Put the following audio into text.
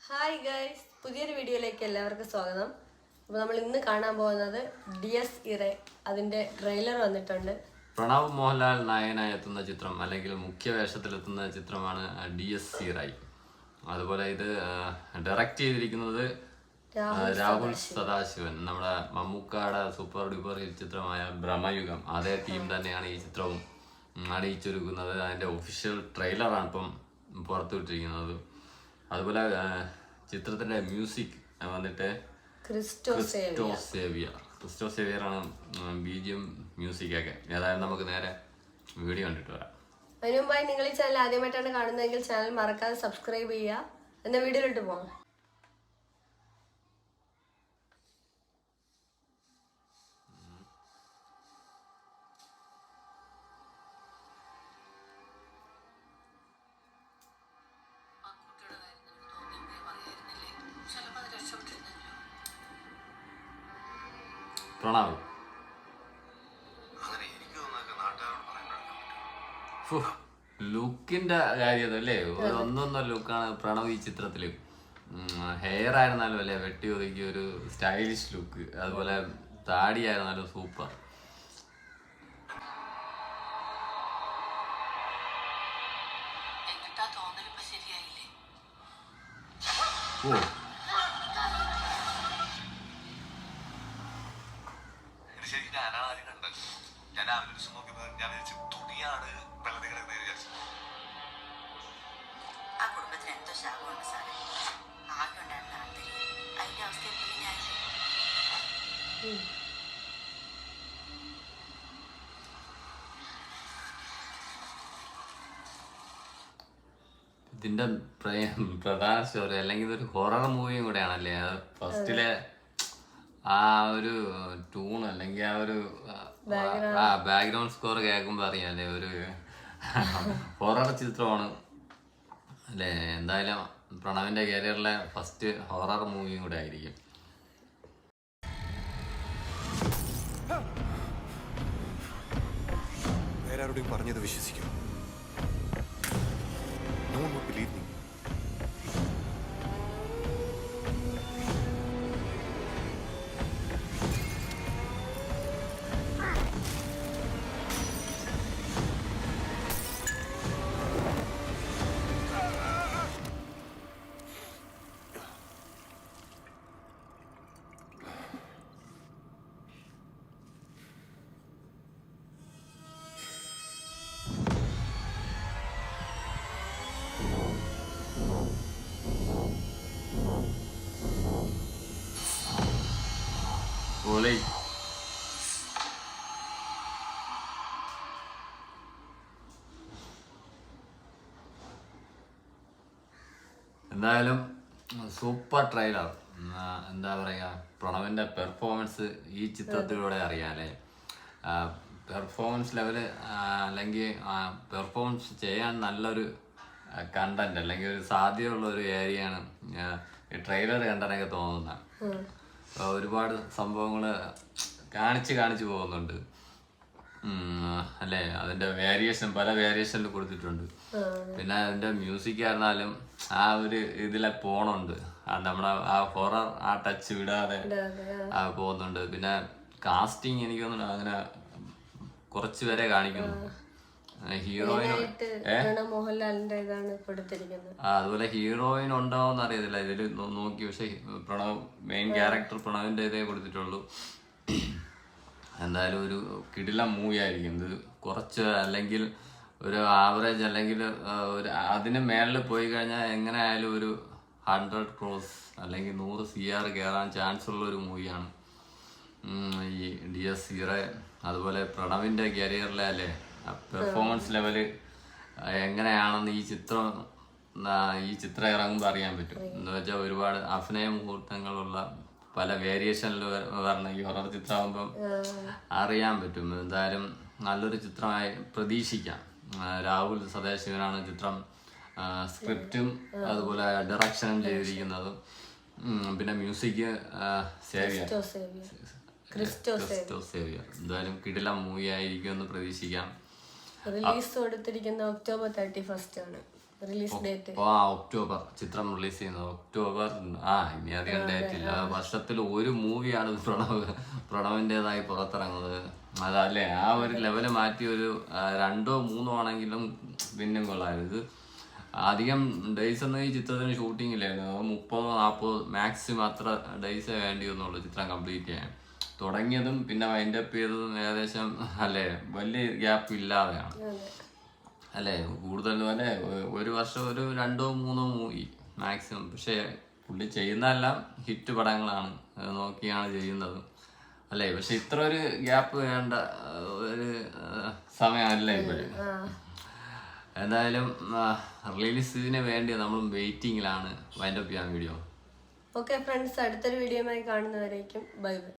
Hi guys, പുതിയൊരു വീഡിയോയിലേക്ക് എല്ലാവർക്കും സ്വാഗതം. അപ്പോൾ നമ്മൾ ഇന്ന് കാണാൻ പോകുന്നത് ഡിയസ് ഇറേ അതിൻ്റെ ട്രെയിലർ വന്നിട്ടുണ്ട്. പ്രണവ് മോഹൻലാൽ നായകനായി എത്തുന്ന ചിത്രം അല്ലെങ്കിൽ മുഖ്യ വേഷത്തിലെത്തുന്ന ചിത്രമാണ് ഡിഎസ് ഇറൈ. അതുപോലെ ഇത് ഡയറക്റ്റ് ചെയ്തിരിക്കുന്നത് രാഹുൽ സദാശിവൻ. നമ്മുടെ മമ്മൂക്കാടെ സൂപ്പർ ഡ്യൂപ്പർ ഹിറ്റ് ചിത്രമായ ബ്രഹ്മയുഗം അതേ ടീം തന്നെയാണ് ഈ ചിത്രവും അണിയിച്ചൊരുക്കുന്നത്. അതിൻ്റെ ഒഫീഷ്യൽ ട്രെയിലറാണ് ഇപ്പം പുറത്തുവിട്ടിരിക്കുന്നത്. അതുപോലെ ചിത്രത്തിന്റെ മ്യൂസിക് വന്നിട്ട് ക്രിസ്റ്റോ സേവിയറാണ് ബീജിയം മ്യൂസിക് ഒക്കെ. ഏതായാലും നമുക്ക് നേരെ വീഡിയോ കണ്ടിട്ട് വരാം. അതിനു മുമ്പായി നിങ്ങൾ ഈ ചാനൽ ആദ്യമായിട്ടാണ് കാണുന്നതെങ്കിൽ ചാനൽ മറക്കാതെ സബ്സ്ക്രൈബ് ചെയ്യുക. എന്ന വീഡിയോയിലോട്ട് പോകാം. പ്രണവ് ലുക്കിന്റെ കാര്യം അല്ലേ, ഒന്നൊന്നോ ലുക്കാണ് പ്രണവ് ഈ ചിത്രത്തില്. ഹെയർ ആയിരുന്നാലും അല്ലേ വെട്ടി ഒതുക്കി ഒരു സ്റ്റൈലിഷ് ലുക്ക്. അതുപോലെ താടി ആയിരുന്നാലും സൂപ്പർ. ഓ ആ കുടുംബത്തിന് എന്തോ ശാപമുണ്ട് സാറേ. ആകെ ഉണ്ടായിരുന്ന ആന്തരിക അതിന്റെ അവസ്ഥയിൽ പിന്നെ ഇതിന്റെ പ്രധാന സ്റ്റോറി അല്ലെങ്കിൽ ഇതൊരു ഹൊറർ മൂവിയും കൂടെ ആണല്ലേ. ഫസ്റ്റിലെ ആ ഒരു ട്യൂൺ അല്ലെങ്കിൽ ആ ഒരു ബാക്ക്ഗ്രൗണ്ട് സ്കോർ കേൾക്കുമ്പോ അറിയാല്ലേ ഒരു ഹൊറർ ചിത്രമാണ് അല്ലേ. എന്തായാലും പ്രണവിന്റെ കരിയറിലെ ഫസ്റ്റ് ഹൊറർ മൂവിയും കൂടെ ആയിരിക്കും. വേറെ ആരോടും പറഞ്ഞത് വിശ്വസിക്കും. No one would believe me. പൊളി. എന്തായാലും സൂപ്പർ ട്രെയിലർ. എന്താ പറയുക, പ്രണവിന്റെ പെർഫോമൻസ് ഈ ചിത്രത്തിലൂടെ അറിയാല്ലേ. പെർഫോമൻസ് ലെവല് അല്ലെങ്കിൽ പെർഫോമൻസ് ചെയ്യാൻ നല്ലൊരു കണ്ടന്റ് അല്ലെങ്കിൽ ഒരു സാധ്യതയുള്ള ഒരു ഏരിയയാണ് ഈ ട്രെയിലർ കണ്ടാനൊക്കെ തോന്നുന്നത്. ഒരുപാട് സംഭവങ്ങൾ കാണിച്ചു പോകുന്നുണ്ട് അല്ലേ. അതിന്റെ പല വേരിയേഷനിൽ കൊടുത്തിട്ടുണ്ട്. പിന്നെ അതിന്റെ മ്യൂസിക് ആയിരുന്നാലും ആ ഒരു ഇതിലെ പോണുണ്ട്. നമ്മുടെ ആ ഹൊറർ ആ ടച്ച് വിടാതെ പോകുന്നുണ്ട്. പിന്നെ കാസ്റ്റിംഗ് എനിക്ക് തോന്നുന്നു അങ്ങനെ കുറച്ച് പേരെ കാണിക്കുന്നു. അതുപോലെ ഹീറോയിൻ ഉണ്ടാവുമെന്ന് അറിയത്തില്ല ഇതില് നോക്കി. പക്ഷെ മെയിൻ ക്യാരക്ടർ പ്രണവിന്റെ ഇതേ കൊടുത്തിട്ടുള്ളൂ. എന്തായാലും ഒരു കിടിലം മൂവി ആയിരിക്കും ഇത്. കുറച്ച് അല്ലെങ്കിൽ ഒരു ആവറേജ് അല്ലെങ്കിൽ ഒരു അതിന് മേളിൽ പോയി കഴിഞ്ഞാൽ എങ്ങനെ ആയാലും ഒരു 100 crores അല്ലെങ്കിൽ 100 CR കയറാൻ ചാൻസ് ഉള്ള ഒരു മൂവിയാണ് ഈ ഡിയസ് ഇറേ. അതുപോലെ പ്രണവിന്റെ കരിയറിലെ അല്ലേ പെർഫോമൻസ് ലെവല് എങ്ങനെയാണെന്ന് ഈ ചിത്രം ഇറങ്ങുമ്പോൾ അറിയാൻ പറ്റും. എന്ന് വെച്ചാൽ ഒരുപാട് അഭിനയ മുഹൂർത്തങ്ങളുള്ള പല വേരിയേഷനിൽ വരണ ഈ ഹൊറർ ചിത്രമാകുമ്പം അറിയാൻ പറ്റും. എന്തായാലും നല്ലൊരു ചിത്രമായി പ്രതീക്ഷിക്കാം. രാഹുൽ സദാശിവനാണ് ചിത്രം സ്ക്രിപ്റ്റും അതുപോലെ ഡയറക്ഷനും ചെയ്തിരിക്കുന്നത്. പിന്നെ മ്യൂസിക് ക്രിസ്റ്റോ സേവിയർ. എന്തായാലും കിടിലം മൂവി ആയിരിക്കും എന്ന് പ്രതീക്ഷിക്കാം. റിലീസ് കൊടുത്തിരിക്കുന്ന October 31 ആണ്. Release date? ഒക്ടോബർ ചിത്രം റിലീസ് ചെയ്യുന്നത് ഒക്ടോബർ. ഇനി അധികം ഡേറ്റ് ഇല്ല. വർഷത്തിൽ ഒരു മൂവിയാണ് പ്രണവിൻ്റെതായി പുറത്തിറങ്ങുന്നത്. അതല്ലേ ആ ഒരു ലെവല് മാറ്റി ഒരു 2 or 3 ആണെങ്കിലും പിന്നെയും കൊള്ളായിരുന്നു. ഇത് അധികം ഡേയ്സ് ഒന്നും ഈ ചിത്രത്തിന് ഷൂട്ടിംഗ് ഇല്ലായിരുന്നു. 30-40 മാക്സിമം അത്ര ഡേയ്സേ വേണ്ടി വന്നുള്ളൂ ചിത്രം കംപ്ലീറ്റ് ചെയ്യാൻ. തുടങ്ങിയതും പിന്നെ വൈൻഡപ്പ് ചെയ്തതും ഏകദേശം അല്ലേ വലിയ ഗ്യാപ്പ് ഇല്ലാതെയാണ് അല്ലേ. കൂടുതലും അല്ലേ ഒരു വർഷം ഒരു 2 or 3 മൂവി മാക്സിമം. പക്ഷേ പുള്ളി ചെയ്യുന്നതെല്ലാം ഹിറ്റ് പടങ്ങളാണ് നോക്കിയാണ് ചെയ്യുന്നത് അല്ലേ. പക്ഷെ ഇത്ര ഒരു ഗ്യാപ്പ് വേണ്ട ഒരു സമയമല്ല ഇപ്പോഴും. എന്തായാലും റിലീസിന് വേണ്ടി നമ്മൾ വെയിറ്റിങ്ങിലാണ് വൈൻഡപ്പ് ചെയ്യാൻ വീഡിയോ. ഓക്കെ ഫ്രണ്ട്സ്, അടുത്തൊരു വീഡിയോയുമായി കാണുന്നവരേക്കും ബൈ ബൈ.